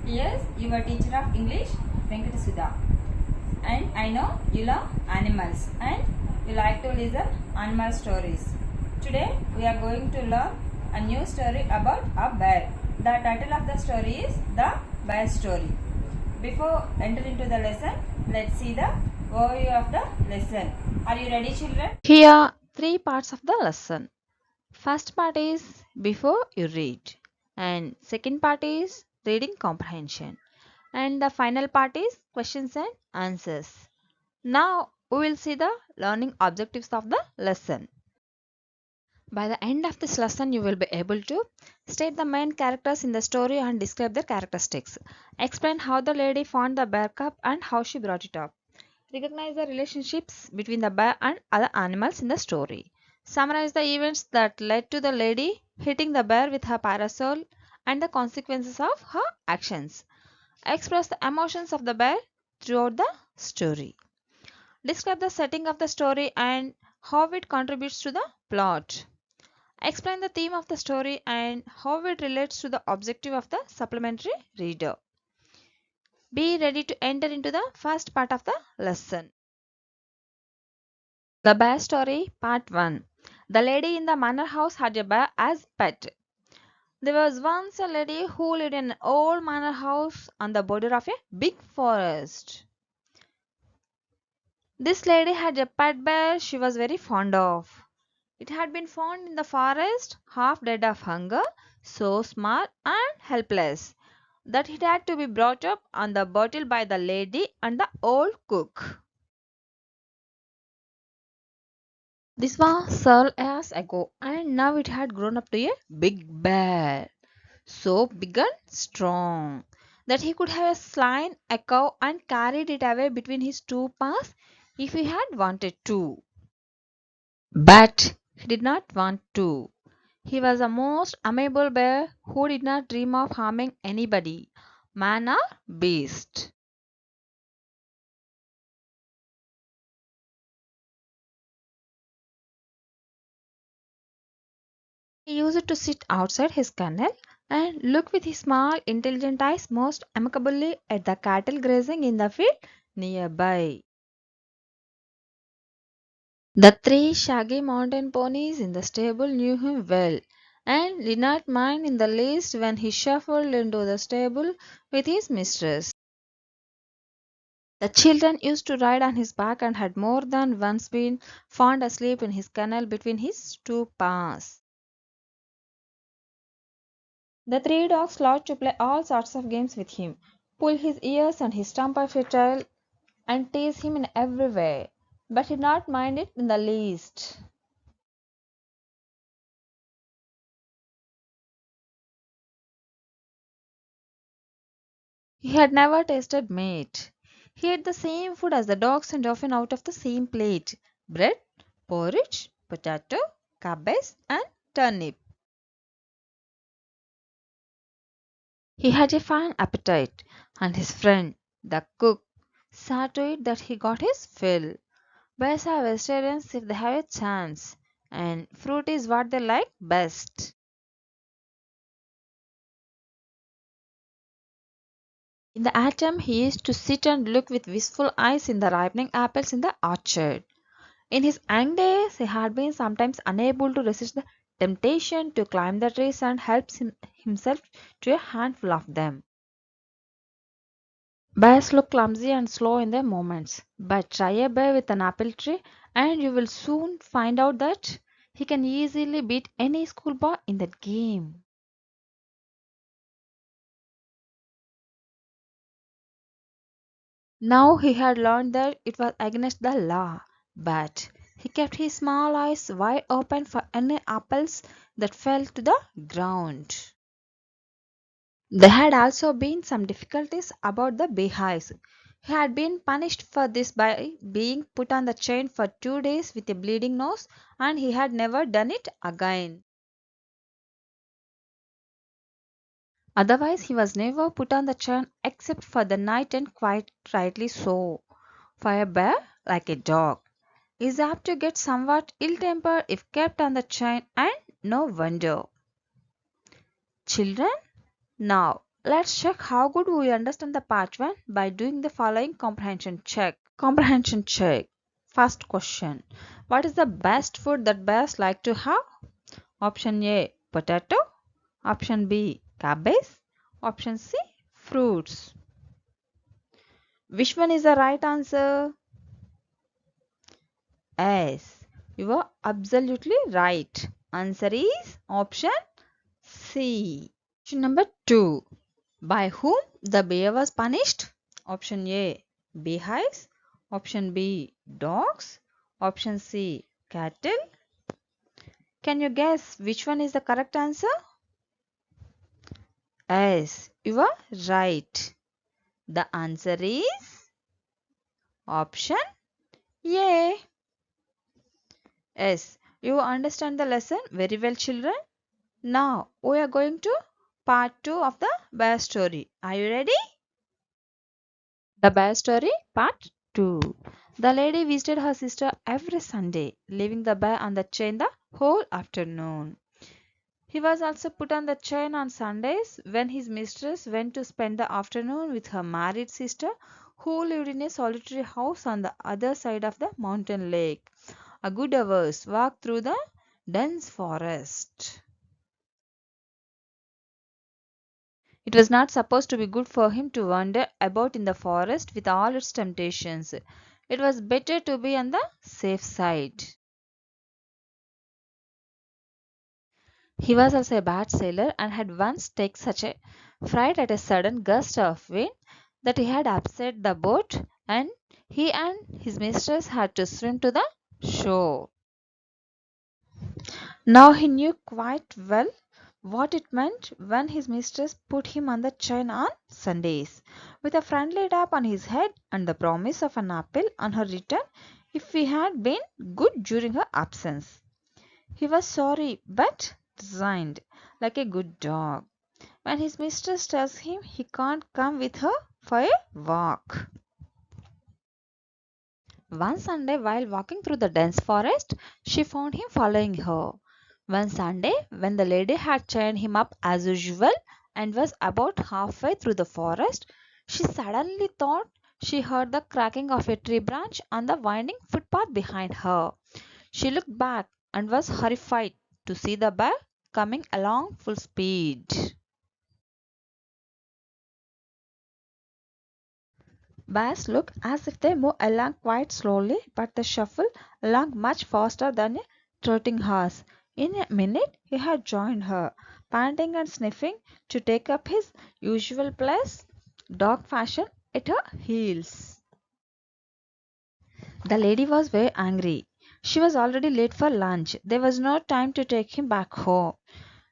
Yes, your teacher of English, Venkatesudha. And I know you love animals and you like to listen animal stories. Today we are going to learn a new story about a bear. The title of the story is The Bear Story. Before enter into the lesson, let's see the overview of the lesson. Are you ready, children? Here are three parts of the lesson. First part is before you read, and second part is reading comprehension, and the final part is questions and answers. Now we will see the learning objectives of the lesson. By the end of this lesson, you will be able to state the main characters in the story and describe their characteristics. Explain how the lady found the bear cub and how she brought it up. Recognize the relationships between the bear and other animals in the story. Summarize the events that led to the lady hitting the bear with her parasol and the consequences of her actions. Express the emotions of the bear throughout the story. Describe the setting of the story and how it contributes to the plot. Explain the theme of the story and how it relates to the objective of the supplementary reader. Be ready to enter into the first part of the lesson. The Bear Story Part 1. The lady in the manor house had a bear as pet. There was once a lady who lived in an old manor house on the border of a big forest. This lady had a pet bear she was very fond of. It had been found in the forest, half dead of hunger, so small and helpless that it had to be brought up on the bottle by the lady and the old cook. This was several years ago, and now it had grown up to a big bear. So big and strong that he could have slain a cow and carried it away between his two paws if he had wanted to. But he did not want to. He was a most amiable bear who did not dream of harming anybody, man or beast. He used to sit outside his kennel and look with his small, intelligent eyes most amicably at the cattle grazing in the field nearby. The three shaggy mountain ponies in the stable knew him well and did not mind in the least when he shuffled into the stable with his mistress. The children used to ride on his back and had more than once been found asleep in his kennel between his two paws. The three dogs loved to play all sorts of games with him, pull his ears and his stump of his tail, and tease him in every way, but he did not mind it in the least. He had never tasted meat. He ate the same food as the dogs and often out of the same plate: bread, porridge, potato, cabbage, and turnip. He had a fine appetite, and his friend, the cook, saw to it that he got his fill. Bears are vegetarians if they have a chance, and fruit is what they like best. In the autumn, he used to sit and look with wistful eyes in the ripening apples in the orchard. In his young days, he had been sometimes unable to resist the temptation to climb the trees and help himself to a handful of them. Bears look clumsy and slow in their movements, but try a bear with an apple tree and you will soon find out that he can easily beat any schoolboy in that game. Now he had learned that it was against the law, but he kept his small eyes wide open for any apples that fell to the ground. There had also been some difficulties about the beehives. He had been punished for this by being put on the chain for 2 days with a bleeding nose, and he had never done it again. Otherwise, he was never put on the chain except for the night, and quite rightly so. For a bear, like a dog, is apt to get somewhat ill tempered if kept on the chain, and no wonder. Children, now Let's check how good we understand the part 1 by doing the following comprehension check. Comprehension check. First question. What is the best food that bears like to have? Option A, potato. Option B, cabbage. Option C, fruits. Which one is the right answer? Yes, you are absolutely right. Answer is option C. Question number 2. By whom the bear was punished? Option A, beehives. Option B, dogs. Option C, cattle. Can you guess which one is the correct answer? Yes, you are right. The answer is option A. Yes, you understand the lesson very well, children. Now we are going to part 2 of the bear story. Are you ready? The bear story part 2. The lady visited her sister every Sunday, leaving the bear on the chain the whole afternoon. He was also put on the chain on Sundays when his mistress went to spend the afternoon with her married sister who lived in a solitary house on the other side of the mountain lake, a good hour's walk through the dense forest. It was not supposed to be good for him to wander about in the forest with all its temptations. It was better to be on the safe side. He was also a bad sailor and had once taken such a fright at a sudden gust of wind that he had upset the boat and he and his mistress had to swim to the shore. Now he knew quite well what it meant when his mistress put him on the chain on Sundays, with a friendly tap on his head and the promise of an apple on her return if he had been good during her absence. He was sorry but resigned, like a good dog, when his mistress tells him he can't come with her for a walk. One Sunday, while walking through the dense forest, she found him following her. One Sunday, when the lady had chained him up as usual and was about halfway through the forest, she suddenly thought she heard the cracking of a tree branch on the winding footpath behind her. She looked back and was horrified to see the bear coming along full speed. Bears look as if they move along quite slowly, but they shuffle along much faster than a trotting horse. In a minute he had joined her, panting and sniffing, to take up his usual place, dog fashion, at her heels. The lady was very angry. She was already late for lunch. There was no time to take him back home.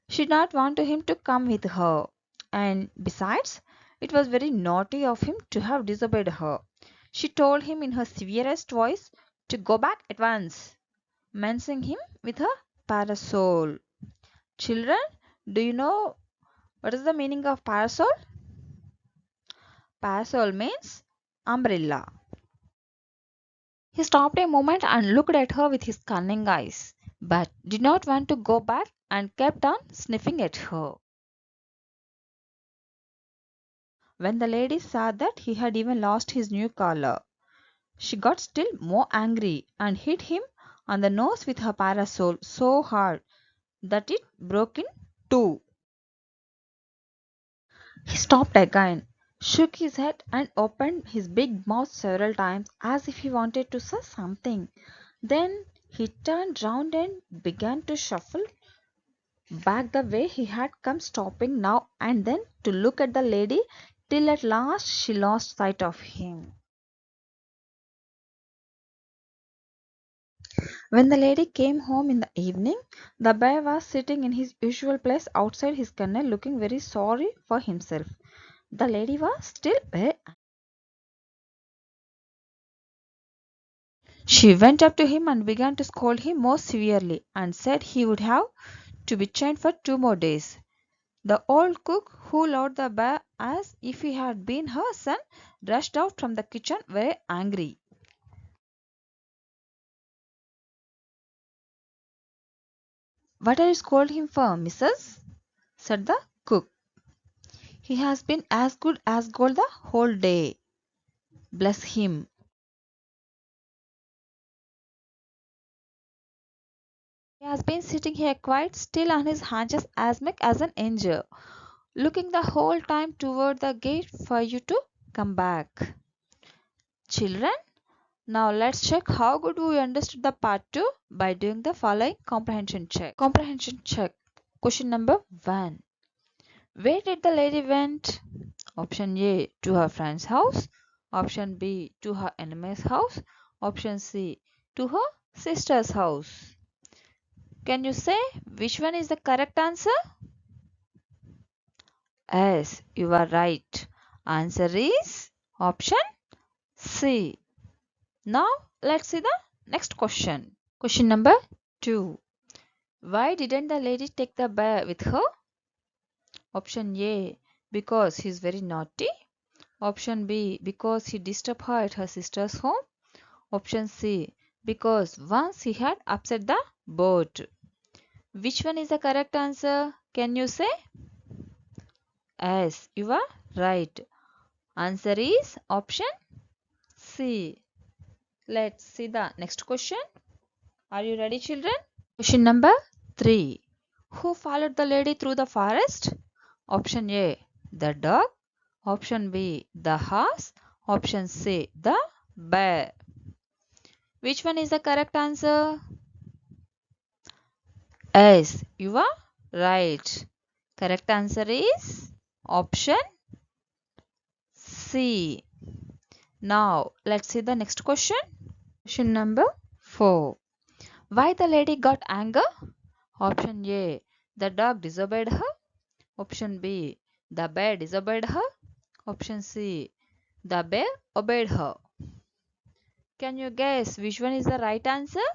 She did not want him to come with her. And besides, it was very naughty of him to have disobeyed her. She told him in her severest voice to go back at once, menacing him with her parasol. Children, do you know what is the meaning of parasol? Parasol means umbrella. He stopped a moment and looked at her with his cunning eyes, but did not want to go back and kept on sniffing at her. When the lady saw that he had even lost his new collar, she got still more angry and hit him on the nose with her parasol so hard that it broke in two. He stopped again, shook his head, and opened his big mouth several times as if he wanted to say something. Then he turned round and began to shuffle back the way he had come, stopping now and then to look at the lady till at last she lost sight of him. When the lady came home in the evening, the bear was sitting in his usual place outside his kennel, looking very sorry for himself. The lady was still very. She went up to him and began to scold him more severely, and said he would have to be chained for 2 more days. The old cook, who loved the bear as if he had been her son, rushed out from the kitchen very angry. "What are you scolding him for, missus?" said the cook. He has been as good as gold the whole day. Bless him. He has been sitting here quite still on his haunches as meek as an angel, looking the whole time toward the gate for you to come back. Children, now let's check how good we understood the part 2 by doing the following comprehension check. Comprehension check. Question number 1. Where did the lady went? Option A, to her friend's house. Option B, to her enemy's house. Option C, to her sister's house. Can you say which one is the correct answer? Yes, you are right. Answer is option C. Now let's see the next question. Question number 2. Why didn't the lady take the bear with her? Option A, because he's very naughty. Option B, because he disturbed her at her sister's home. Option C, because once he had upset the boat. Which one is the correct answer? Can you say? Yes, you are right. Answer is option C. Let's see the next question. Are you ready, children? Question number 3. Who followed the lady through the forest? Option A, the dog. Option B, the horse. Option C, the bear. Which one is the correct answer? Yes, you are right. Correct answer is option C. Now, let's see the next question. Question number 4. Why the lady got anger? Option A, the dog disobeyed her. Option B, the bear disobeyed her. Option C, the bear obeyed her. Can you guess which one is the right answer?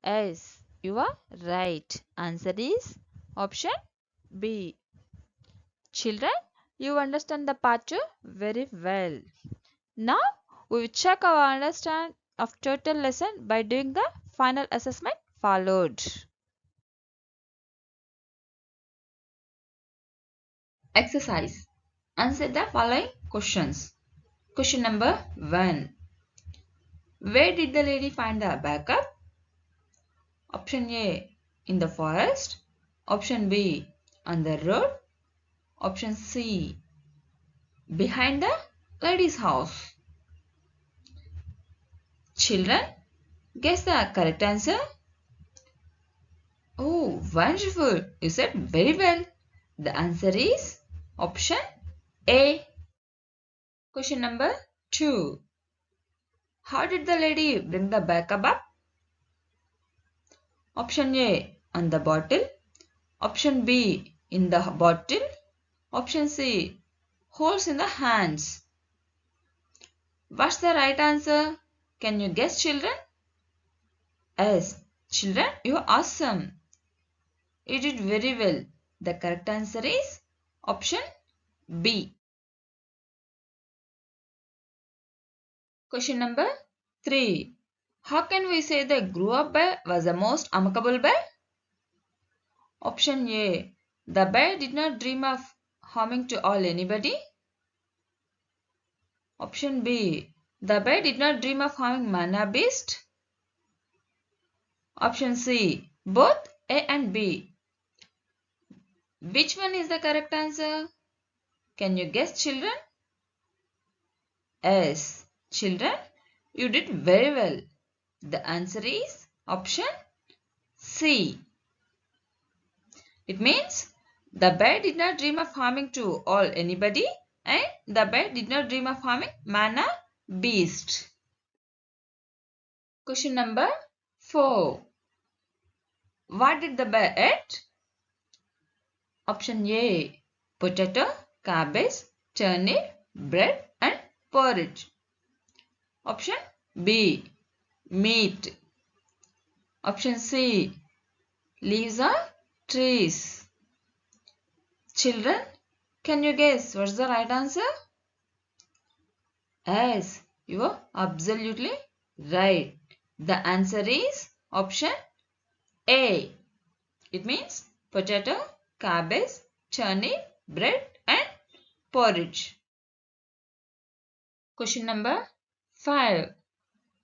Yes, you are right. Answer is option B. Children, you understand the part 2 very well. Now, we will check our understand of total lesson by doing the final assessment followed. Exercise. Answer the following questions. Question number 1. Where did the lady find the backup? Option A, in the forest. Option B, on the road. Option C, behind the lady's house. Children, guess the correct answer. Oh, wonderful. You said very well. The answer is option A. Question number 2. How did the lady bring the backup up? Option A, on the bottle. Option B, in the bottle. Option C, holes in the hands. What's the right answer? Can you guess, children? Yes, children, you're awesome. You did very well. The correct answer is option B. Question number 3. How can we say the grew up bear was the most amicable bear? Option A. The bear did not dream of harming to all anybody. Option B. The bear did not dream of harming man or beast. Option C. Both A and B. Which one is the correct answer? Can you guess, children? Yes, children, you did very well. The answer is option C. It means the bear did not dream of harming to all anybody and the bear did not dream of harming man or beast. Question number 4. What did the bear eat? Option A. Potato, cabbage, turnip, bread and porridge. Option B. Meat. Option C. Leaves or trees. Children, can you guess what's the right answer? Yes, you are absolutely right. The answer is option A. It means potato, cabbage, turnip, bread and porridge. Question number 5.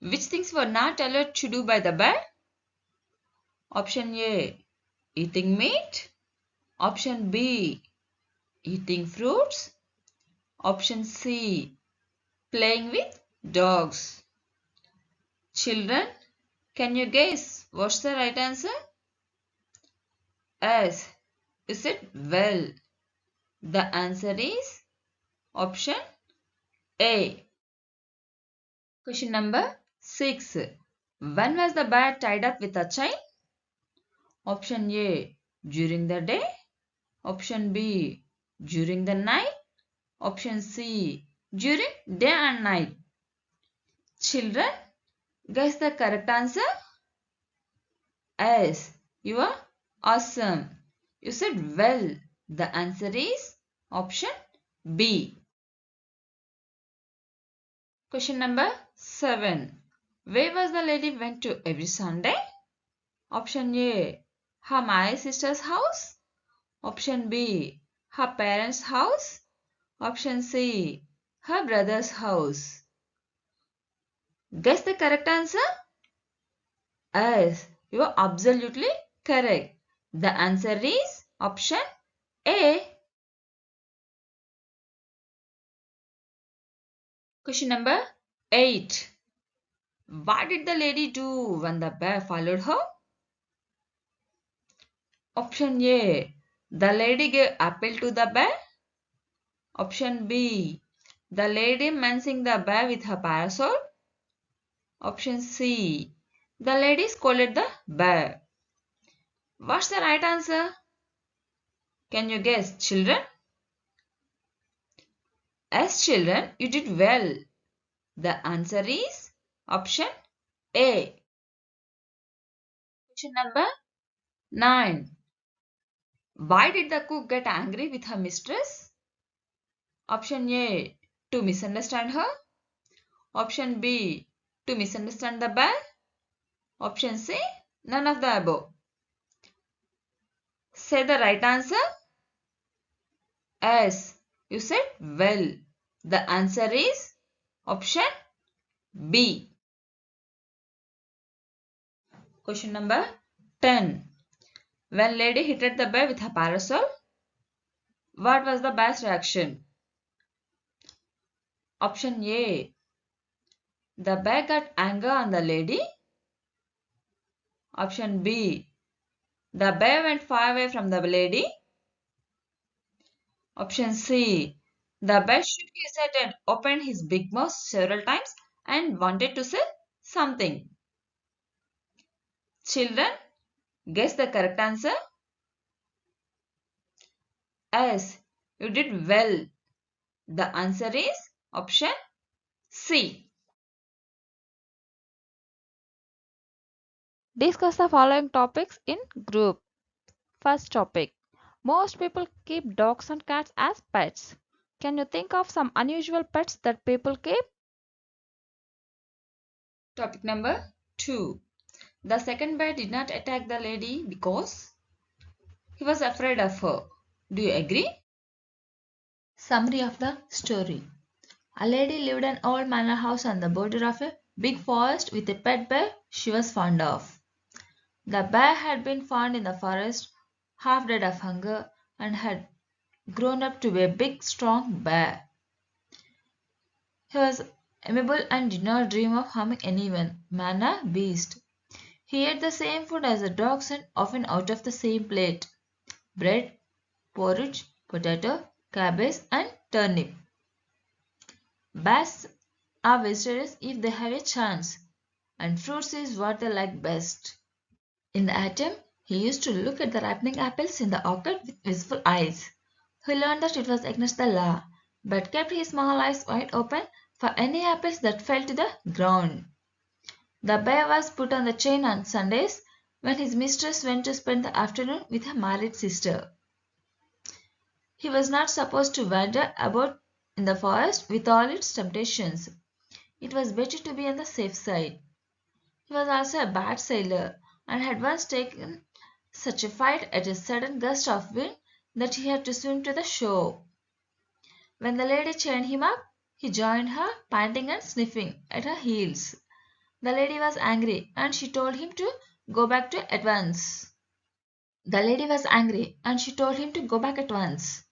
Which things were not allowed to do by the bear? Option A. Eating meat. Option B. Eating fruits. Option C. Playing with dogs. Children, can you guess what's the right answer? Yes, is it well? The answer is option A. Question number 6. When was the bear tied up with a chain? Option A. During the day. Option B. During the night. Option C. During day and night. Children, guess the correct answer? Yes, you are awesome. You said well. The answer is option B. Question number 7. Where was the lady went to every Sunday? Option A. Her married sister's house. Option B. Her parents' house. Option C. Her brother's house. Guess the correct answer? Yes, you are absolutely correct. The answer is option A. Question number 8. What did the lady do when the bear followed her? Option A. The lady gave apple to the bear. Option B. The lady menacing the bear with her parasol. Option C. The lady scolded the bear. What's the right answer? Can you guess, children? As children, you did well. The answer is option A. Question number 9. Why did the cook get angry with her mistress? Option A. To misunderstand her. Option B. To misunderstand the bear. Option C. None of the above. Say the right answer. Yes, you said well. The answer is option B. Question number 10. When lady hit the bear with her parasol, what was the bear's reaction? Option A. The bear got anger on the lady. Option B. The bear went far away from the lady. Option C. The bear shook his head and opened his big mouth several times and wanted to say something. Children, guess the correct answer? Yes, you did well. The answer is option C. Discuss the following topics in group. First topic. Most people keep dogs and cats as pets. Can you think of some unusual pets that people keep? Topic number 2. The second bear did not attack the lady because he was afraid of her. Do you agree? Summary of the story. A lady lived in an old manor house on the border of a big forest with a pet bear she was fond of. The bear had been found in the forest, half dead of hunger, and had grown up to be a big, strong bear. He was amiable and did not dream of harming anyone, man or beast. He ate the same food as the dogs and often out of the same plate: bread, porridge, potato, cabbage, and turnip. Bears are vegetarians if they have a chance, and fruits is what they like best. In the autumn, he used to look at the ripening apples in the orchard with wistful eyes. He learned that it was against the law, but kept his small eyes wide open for any apples that fell to the ground. The bear was put on the chain on Sundays when his mistress went to spend the afternoon with her married sister. He was not supposed to wander about in the forest with all its temptations. It was better to be on the safe side. He was also a bad sailor and had once taken such a fright at a sudden gust of wind that he had to swim to the shore. When the lady chained him up, he joined her, panting and sniffing at her heels. The lady was angry and she told him to go back to at once. The lady was angry and she told him to go back at once.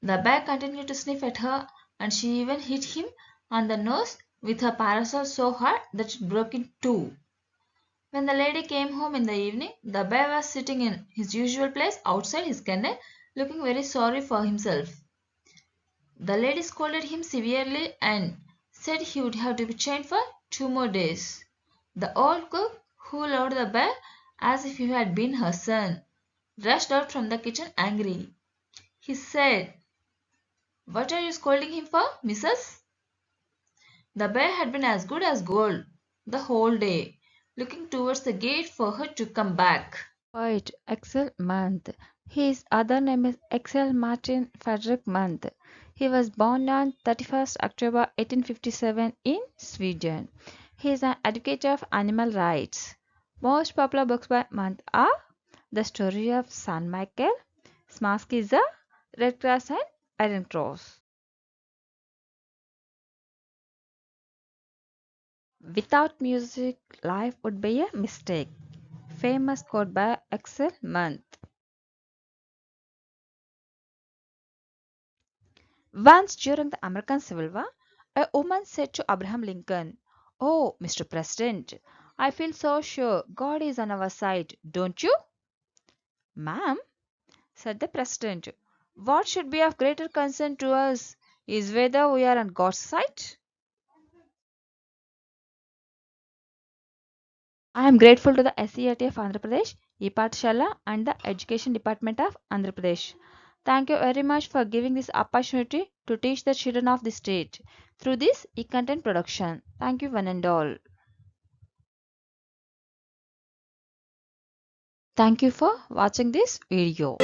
The bear continued to sniff at her and she even hit him on the nose with her parasol so hard that it broke in two. When the lady came home in the evening, the bear was sitting in his usual place outside his kennel, looking very sorry for himself. The lady scolded him severely and said he would have to be chained for 2 more days. The old cook, who loved the bear as if he had been her son, rushed out from the kitchen angry. He said, "What are you scolding him for, missus?" The bear had been as good as gold the whole day, looking towards the gate for her to come back. Poet Axel Manth. His other name is Axel Martin Fredrik Manth. He was born on 31st October 1857 in Sweden. He is an educator of animal rights. Most popular books by Manth are The Story of San Michael, Smaskiza, Red Cross and Iron Cross. Without music, life would be a mistake. Famous quote by Axel Manth. Once during the American Civil War, a woman said to Abraham Lincoln, "Oh, Mr. President, I feel so sure God is on our side, don't you?" "Ma'am," said the President, "what should be of greater concern to us is whether we are on God's side." I am grateful to the SCRT of Andhra Pradesh, E-Pathshala and the Education Department of Andhra Pradesh. Thank you very much for giving this opportunity to teach the children of the state through this e-content production. Thank you one and all. Thank you for watching this video.